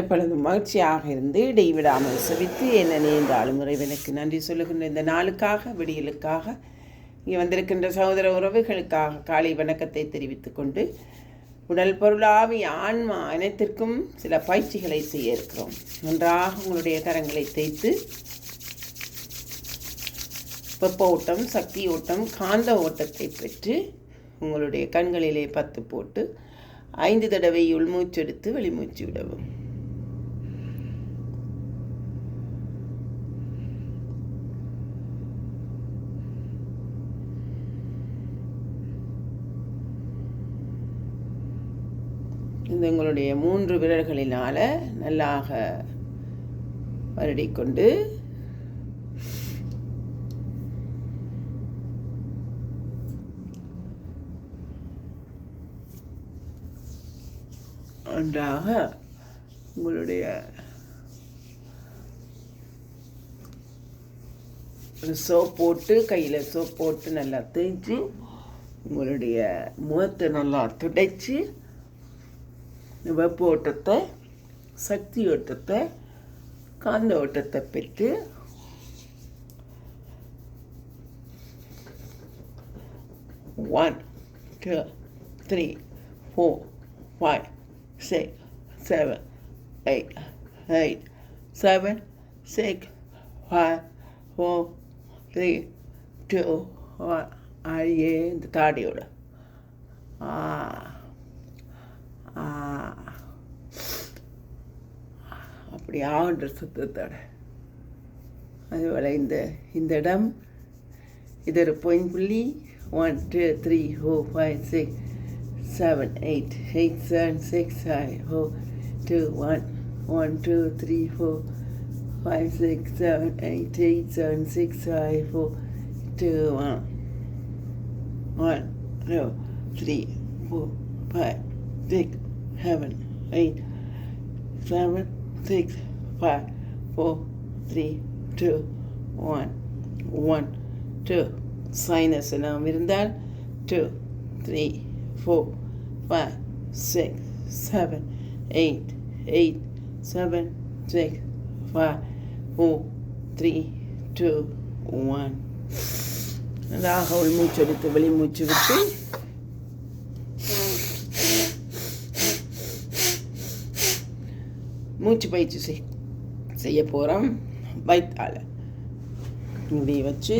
எப்பொழுதும் மகிழ்ச்சியாக இருந்து இடைவிடாமல் செவித்து என்ன நேர்ந்தாலும் இறைவனுக்கு நன்றி சொல்லுகின்ற இந்த நாளுக்காக விடியலுக்காக இங்கே வந்திருக்கின்ற சகோதர உறவுகளுக்காக காலை வணக்கத்தை தெரிவித்துக் கொண்டு உடல் பொருளாவி ஆன்மா அனைத்திற்கும் சில பயிற்சிகளை செய்ய இருக்கிறோம். நன்றாக உங்களுடைய கரங்களை தேய்த்து வெப்ப ஓட்டம், சக்தி ஓட்டம், காந்த ஓட்டத்தை பெற்று உங்களுடைய கண்களிலே 10 போட்டு 5 தடவை உள்மூச்செடுத்து வெளிமூச்சு விடவும். இந்த உங்களுடைய 3 விரல்களினால் நல்லாக வருடிக்கொண்டு நன்றாக உங்களுடைய சோப் போட்டு கையில் சோப் போட்டு நல்லா தேய்ச்சி உங்களுடைய முகத்தை நல்லா துடைச்சி வெப்ப ஓட்டத்தை, சக்தி ஓட்டத்தை, காந்த ஓட்டத்தை பெற்று ஒன் 2 3 4 5 6 7 8 8 7 6 5 4 3 2 1 அழியே இந்த தாடியோட அப்படி ஆகின்ற சுத்தத்தோட அதுபோல் இந்த இடம் இது ஒரு பாயிண்ட் புள்ளி 1 2 3 4 5 6 7 8 8 7 6 5 4 2 1 1 2 3 4 5 6 7 8 8 7 6 5 4 2 1 1 2 3 4 5 6 7 8 7 6 5 4 3 2 1 1 2 சைனஸ் எல்லாம் இருந்தால் 2 3 4 5 6 7 8 8 7 6 5 4 3 2 1 நன்றாக உள்மூச்சு எடுத்து வெளிமூச்சு விட்டு மூச்சு பயிற்சி செய்ய போகிறோம். வயிற்றால் இப்படி வச்சு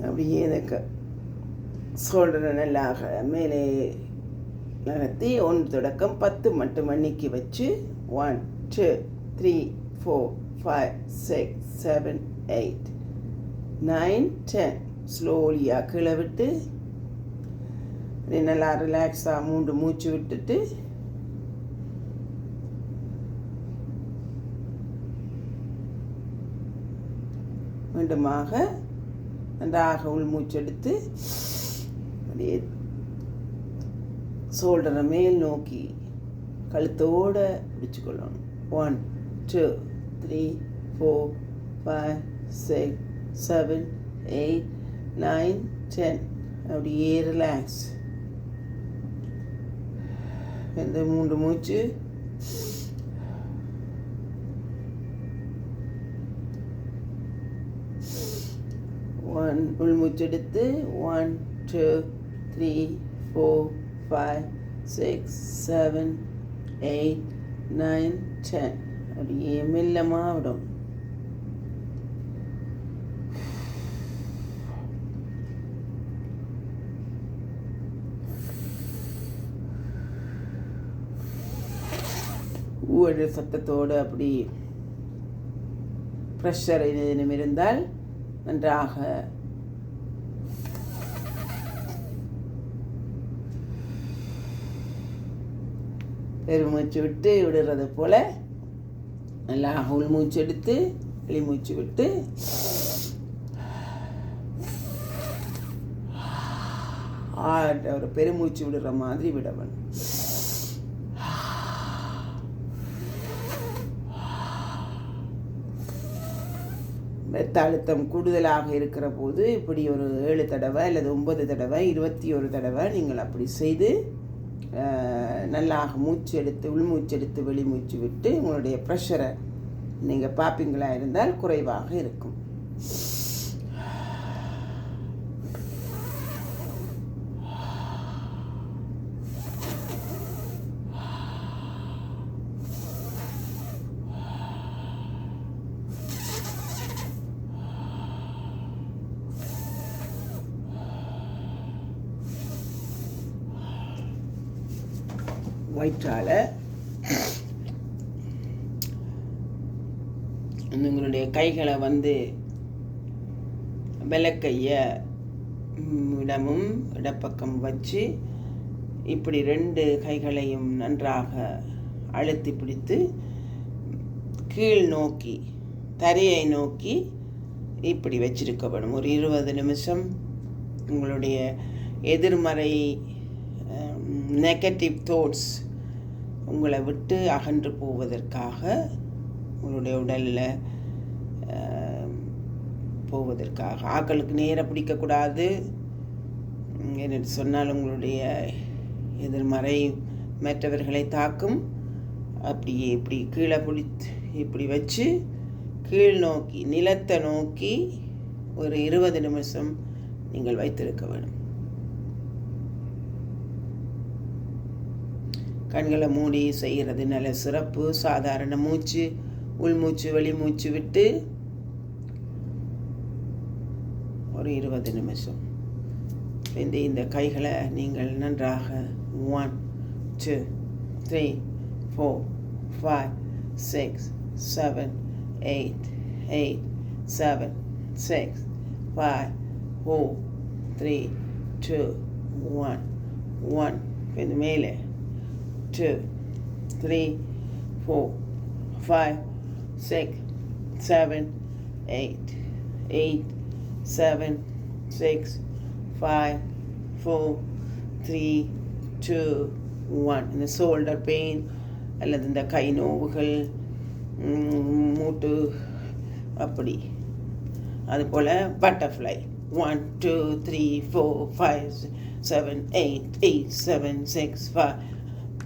அப்படியே எனக்கு சோல்டரை நல்லாக மேலே நகர்த்தி 1 தொடக்கம் 10 மட்டும் எண்ணிக்கை வச்சு 1 2 3 4 5 6 7 8 9 10 ஸ்லோலியாக கீழே விட்டு நல்லா ரிலாக்ஸாக 3 மூச்சு விட்டுட்டு மீண்டுமாக நன்றாக உள்மூச்செடுத்து அப்படியே சோல்டரை மேல் நோக்கி கழுத்தோடு பிடிச்சுக்கொள்ளணும். 1 2 3 4 5 6 7 8 9 10 அப்படியே ரிலாக்ஸ். இந்த 3 மூச்சு உள்மூச்செடுத்து 1 2 3 4 5 6 7 8 9 10 அப்படியே மெல்லமாக விடும். ஊழல் சத்தத்தோடு அப்படி ப்ரெஷர் ஏதேனும் இருந்தால் நன்றாக பெருமூச்சு விட்டு விடுறது போல் நல்லா உள்மூச்சு எடுத்து வெளிமூச்சு விட்டு ஒரு பெருமூச்சு விடுற மாதிரி விடவன். இரத்த அழுத்தம் கூடுதலாக இருக்கிற போது இப்படி ஒரு 7 தடவை அல்லது 9 தடவை 21 தடவை நீங்கள் அப்படி செய்து நல்லாக மூச்சு எடுத்து உள்மூச்சு எடுத்து வெளிமூச்சு விட்டு உங்களுடைய ப்ரெஷரை நீங்கள் பார்ப்பீங்களா இருந்தால் குறைவாக இருக்கும். வயிற்றால் உங்களுடைய கைகளை விளக்கைய இடமும் இடப்பக்கம் வச்சு இப்படி 2 கைகளையும் நன்றாக அழுத்தி பிடித்து கீழ் நோக்கி தரையை நோக்கி இப்படி வச்சிருக்க வேணும். ஒரு 20 நிமிஷம் உங்களுடைய எதிர்மறை நெகட்டிவ் தாட்ஸ் உங்களை விட்டு அகன்று போவதற்காக உங்களுடைய உடலில் போவதற்காக. ஆக்களுக்கு நேராக பிடிக்கக்கூடாது. என்று சொன்னால் உங்களுடைய எதிர்மறை மற்றவர்களை தாக்கும். அப்படியே இப்படி கீழே இப்படி வச்சு கீழ் நோக்கி நிலத்தை நோக்கி ஒரு 20 நிமிஷம் நீங்கள் வைத்திருக்க வேண்டும். கண்களை மூடி செய்கிறது நல்ல சிறப்பு. சாதாரண மூச்சு, உள்மூச்சு வெளிமூச்சு விட்டு ஒரு 20 நிமிஷம் இந்த கைகளை நீங்கள் நன்றாக 1 2 3 4 5 6 7 8 8 7 6 5 4 3 2 1 1 இந்த மேலே 2 3 4 5 6 7 8 8 7 6 5 4 3 2 1. இந்த ஷோல்டர் பெயின் அல்லது இந்த கை நோவுகள், மூட்டு அப்படி, அதுபோல் பட்டர்ஃப்ளை 1 2 3 4 5 7 8 8 7 6 5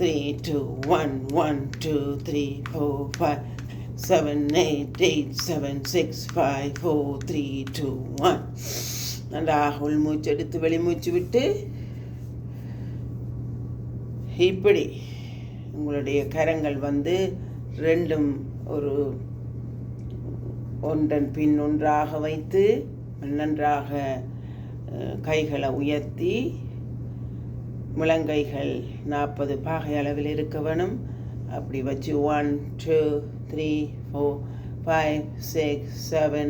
3 2 1 1 2 3 4 5 7 8 8 7 6 5 4 3 2 1. நன்றாக உள்மூச்சு எடுத்து வெளிமூச்சு விட்டு இப்படி உங்களுடைய கரங்கள் 2 ஒரு ஒன்றன் பின் ஒன்றாக வைத்து நன்றாக கைகளை உயர்த்தி முழங்கைகள் 40 பாகை அளவில் இருக்க வேணும். அப்படி வச்சு 1 2 3 4 5 6 7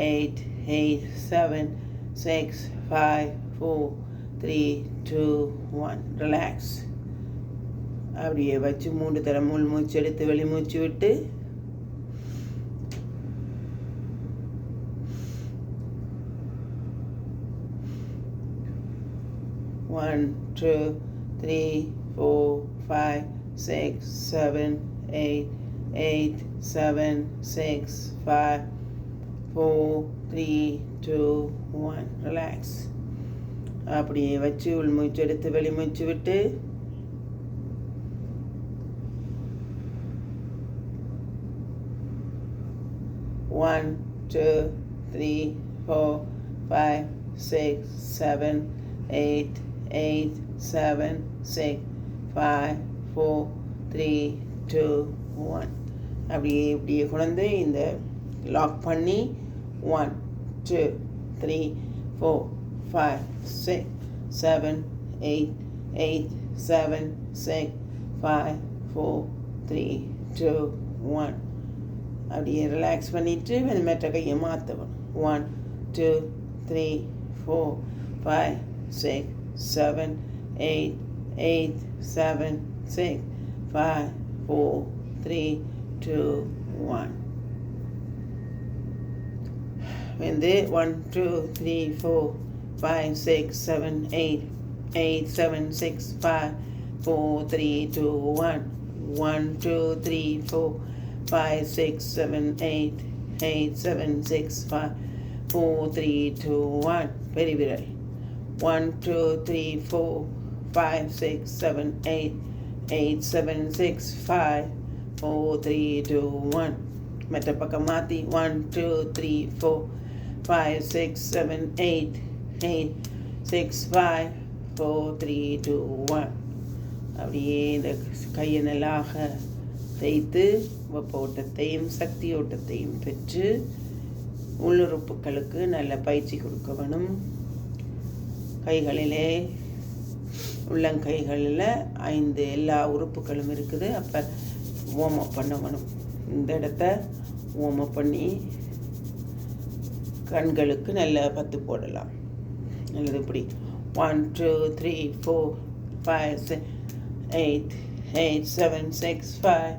8 8 7 6 5 4 3 2 1. ரிலாக்ஸ். அப்படியே வச்சு 3 தடவை மூச்சு எடுத்து வெளிமூச்சு விட்டு One, 2, 3, 4, 5, 6, 7, 8, 8, 7, 6, 5, 4, 3, 2, 1. ரிலாக்ஸ். அப்படியே வச்சு உள்மூச்சு எடுத்து வெளிமூச்சு விட்டு One, 2, 3, 4, 5, 6, 7, 8, 8 7 6 5 4 3 2 1. அப்படியே இப்படியே குழந்தை இந்த லாக் பண்ணி 1 2 3 4 5 6 7 8 8 7 6 5 4 3 2 1. அப்படியே ரிலாக்ஸ் பண்ணிட்டு மற்ற கையை மாற்றணும். 1 2 3 4 5 6 7 8 8 7 6 5 4 3 2 1. 1 2 3 4 5 6 7 8 8, 7, 6, 5, 4, 3, 2, 1. 1, 2, 3, 4, 5, 6, 7, 8, 8, 7, 6, 5, 4, 3, 2, 1. Very viral. 1, 2, 3, 4, 5, 6, 7, 8, 8, 7, 6, 5, 4, 3, 2, 1. Metta பக்கம் மாத்தி 1, 2, 3, 4, 5, 6, 7, 8, 8, 6, 5, 4, 3, 2, 1. அப்படியே இந்த கையை நல்லாக தேய்த்து வெப்ப ஓட்டத்தையும் சக்தி ஓட்டத்தையும் பெற்று உள்ளுறுப்புகளுக்கு நல்ல பயிற்சி கொடுக்க வேணும். கைகளிலே உள்ளங்கைகளில் 5 எல்லா உறுப்புகளும் இருக்குது. அப்போ வார்ம் அப் பண்ண வேணும். இந்த இடத்த வார்ம் அப் பண்ணி கண்களுக்கு நல்ல பத்து போடலாம். நல்லது. இப்படி 1, 2, 3, 4, 5, 6, 8, 8, 7, 6, 5,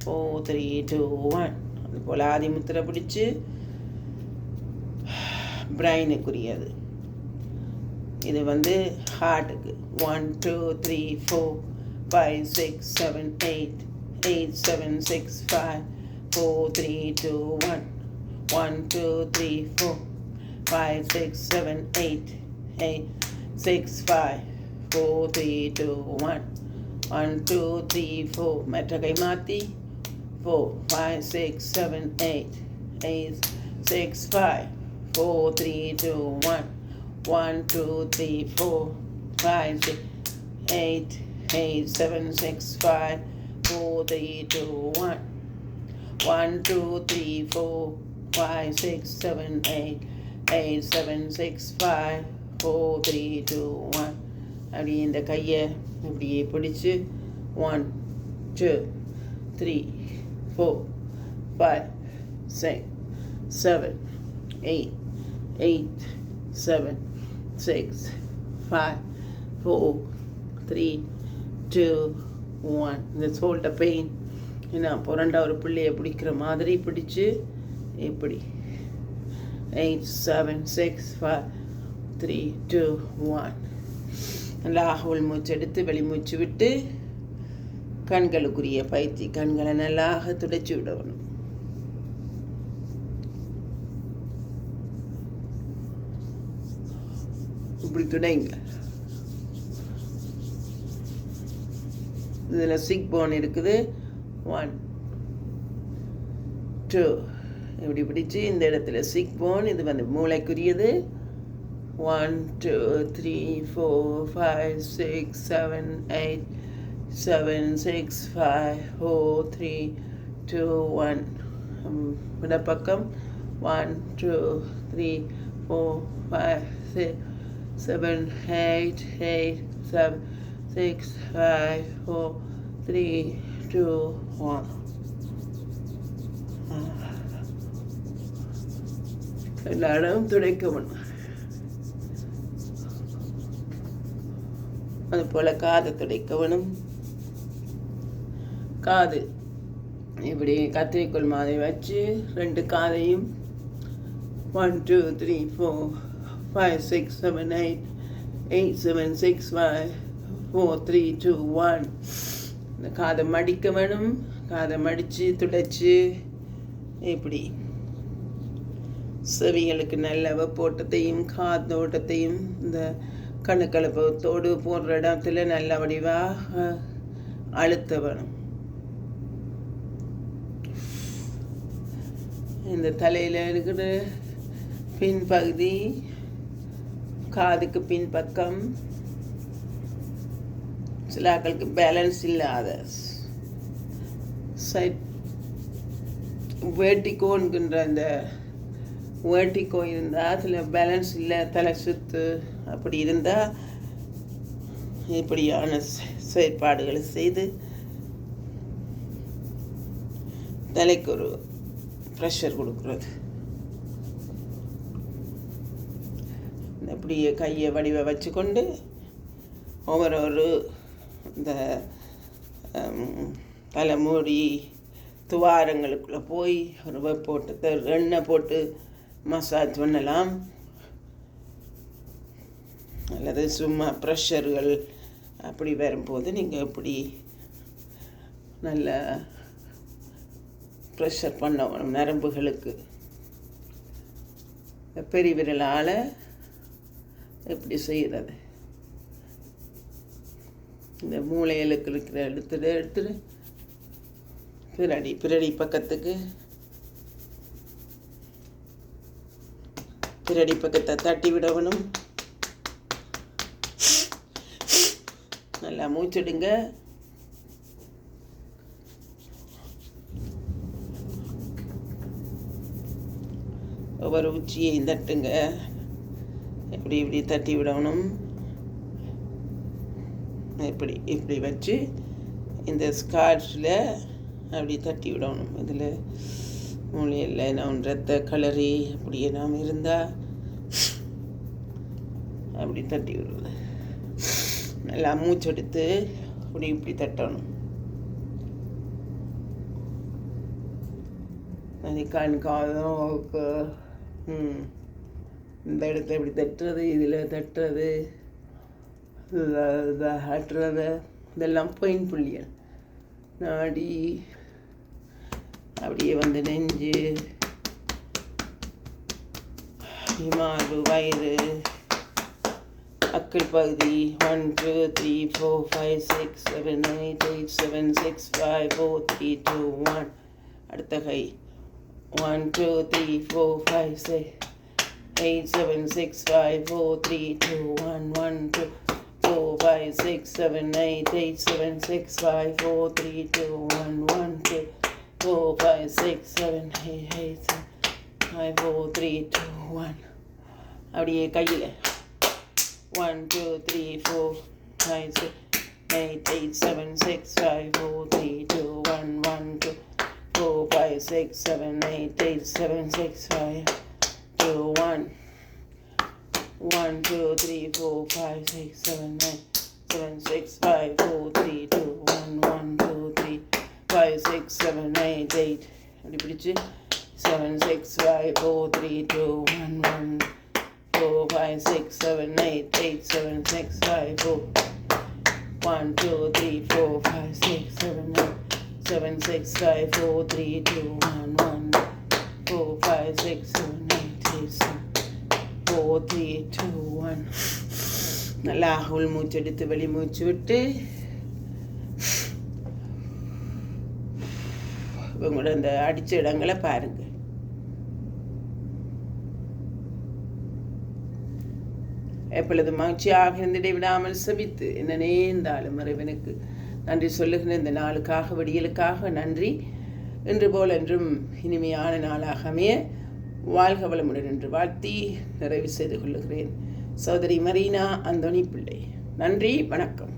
4, 3, 2, 1. அதுபோல் ஆதி முத்திரை பிடிச்சு பிரைனுக்குரியது. இது ஹார்ட்டுக்கு 1, 2, 3, 4, 5, 6, 7, 8, 8, 7, 6, 5, 4, 3, 2, 1. 1, 2, 3, 4, 5, 6, 7, 8, 8, 6, 5, 4, 3, 2, 1. 1, 2, 3, 4. மற்ற கை மாற்றி 4, 5, 6, 7, 8, 8, 6, 5, 4, 3, 2, 1. 1, 2, 3, 4, 5, 6, 8, 8, 7, 6, 5, 4, 3, 2, 1. 1, 2, 3, 4, 5, 6, 7, 8, 8, 7, 6, 5, 4, 3, 2, 1. அப்படி இந்த கையை இப்படியே பிடிச்சு 1, 2, 3, 4, 5, 6, 7, 8, 8, 7, 6, 5, 4, 3, 2, 1. இந்த ஷோல்டர் பெயின் ஏன்னா புரண்டா ஒரு பிள்ளையை பிடிக்கிற மாதிரி பிடிச்சு இப்படி 8, 7, 6, 5, 3, 2, 1. நல்லா உள் மூச்சு எடுத்து வெளிமூச்சு விட்டு கண்களுக்குரிய பயிற்சி. கண்களை நல்லாக துடைச்சி விடணும். இப்படி துடைங்க. இதில் சிக் போன் இருக்குது. 1, 2 இப்படி பிடிச்சி இந்த இடத்துல சிக் போன். இது மூளைக்குரியது. 1, 2, 3, 4, 5, 6, 7, 8, 7, 6, 5, 4, 3, 2, 1. இந்த பக்கம் 1, 2, 3, 4, 5, 6, 7, 8, 8, 7, 6, 5, 4, 3, 2, 1. எல்லா இடமும் துடைக்கணும். அதுபோல் காதை துடைக்கணும். காது இப்படி கத்திரிக்கோள் மாதிரி வச்சு 2 காதையும் 1, 2, 3, 4, 5, 6, 7, 8, 8, 7, 6, 5, 4, 3, 2, 1. இந்த காதை மடிக்க வேணும். காதை மடித்து துடைச்சி இப்படி செவிகளுக்கு நல்ல வெப்போட்டத்தையும் காத்தோட்டத்தையும் இந்த கணுக்களப்பத்தோடு போடுற இடத்துல நல்ல வடிவாக அழுத்த வேணும். இந்த தலையில் இருக்கிற பின்பகுதி காதுக்கு பின்பக்கம் சில ஆட்களுக்கு பேலன்ஸ் இல்லாத சைட் வேட்டிக்கோன்கின்ற அந்த வேட்டிக்கோ இருந்தால் அதில் பேலன்ஸ் இல்லை, தலை சுத்து அப்படி இருந்தால் இப்படியான செயற்பாடுகளை செய்து தலைக்கு ஒரு ப்ரெஷர் கொடுக்குறது. அப்படியே கையை வடிவ வச்சுக்கொண்டு ஒவ்வொரு இந்த தலைமூடி துவாரங்களுக்குள்ளே போய் ஒரு வெப்போட்டத்தை எண்ணெய் போட்டு மசாஜ் பண்ணலாம். அல்லது சும்மா ப்ரெஷர்கள் அப்படி வரும்போது நீங்கள் இப்படி நல்ல ப்ரெஷர் பண்ணணும் நரம்புகளுக்கு. பெரிய விரலால் எப்படி செய்கிறது, இந்த மூளைகளுக்கு இருக்கிற எடுத்துட்டு பிரடி பக்கத்துக்கு பிரடி பக்கத்தை தட்டி விடணும். நல்லா மூச்சிடுங்க. ஒவ்வொரு உச்சியையும் தட்டுங்க. இப்படி தட்டி விடணும். இப்படி வச்சு இந்த ஸ்கார்ஃபில் அப்படி தட்டி விடணும். இதில் மூளையில் நாம் ரத்த கலரி அப்படியே நாம் இருந்தால் அப்படி தட்டி விடுவது. நல்லா மூச்செடுத்து இப்படி தட்டணும். அது காதுக்கு இந்த இடத்த இப்படி தட்டுறது, இதில் தட்டுறது, ஆட்டுறது, இதெல்லாம் பாயிண்ட் புள்ளியல். நாடி அப்படியே வந்து நெஞ்சு, மார்பு, வயிறு, அக்கிள் பகுதி. 1 2 3 4 5 6 7 8 8 7 6 5 4 3 2 1. அடுத்த கை 1 2 3 4 5 6 8 7 6 5 4 3 2 1 1 2 4 5 6 7 8 8 7 6 5 4 3 2 1 1 2 4 5 6 7 8 8 5 4 3 2 1. அப்படியே கையில் 1 2 3 4 5 6 8 8 7 6 5 4 3 2 1 1 2 4 5 6 7 8 8 7 6 5 2 1 1 2 3 4 5 6 7 8 7 6 5 4 3 2 1 1 2 3 5 6 7 8 8. அப்படி பிடிச்சு 7 6 5 4 3 2 1 1 4 5 6 7 8 8 7 6 5 4 1 2 3 4 5 6 7 8 7 6 5 4 3 2 1 1 4 5 6 7 8 8 4 3 2 1. நல்லா உள் மூச்சு எடுத்து வெளி மூச்சு விட்டு உங்களோட இந்த அடித்த இடங்களை பாருங்க. எப்பொழுது மகிழ்ச்சியாக இருந்திட விடாமல் செபித்து என்ன நேர்ந்தாலும் இறைவனுக்கு நன்றி சொல்லுகிற இந்த நாளுக்காக, விடியலுக்காக நன்றி. இன்று போல் என்றும் இனிமையான நாளாக அமைய வாழ்க வளமுடன் என்று வாழ்த்தி நிறைவு செய்து கொள்ளுகிறேன். சகோதரி மரீனா அந்தோணி பிள்ளை. நன்றி, வணக்கம்.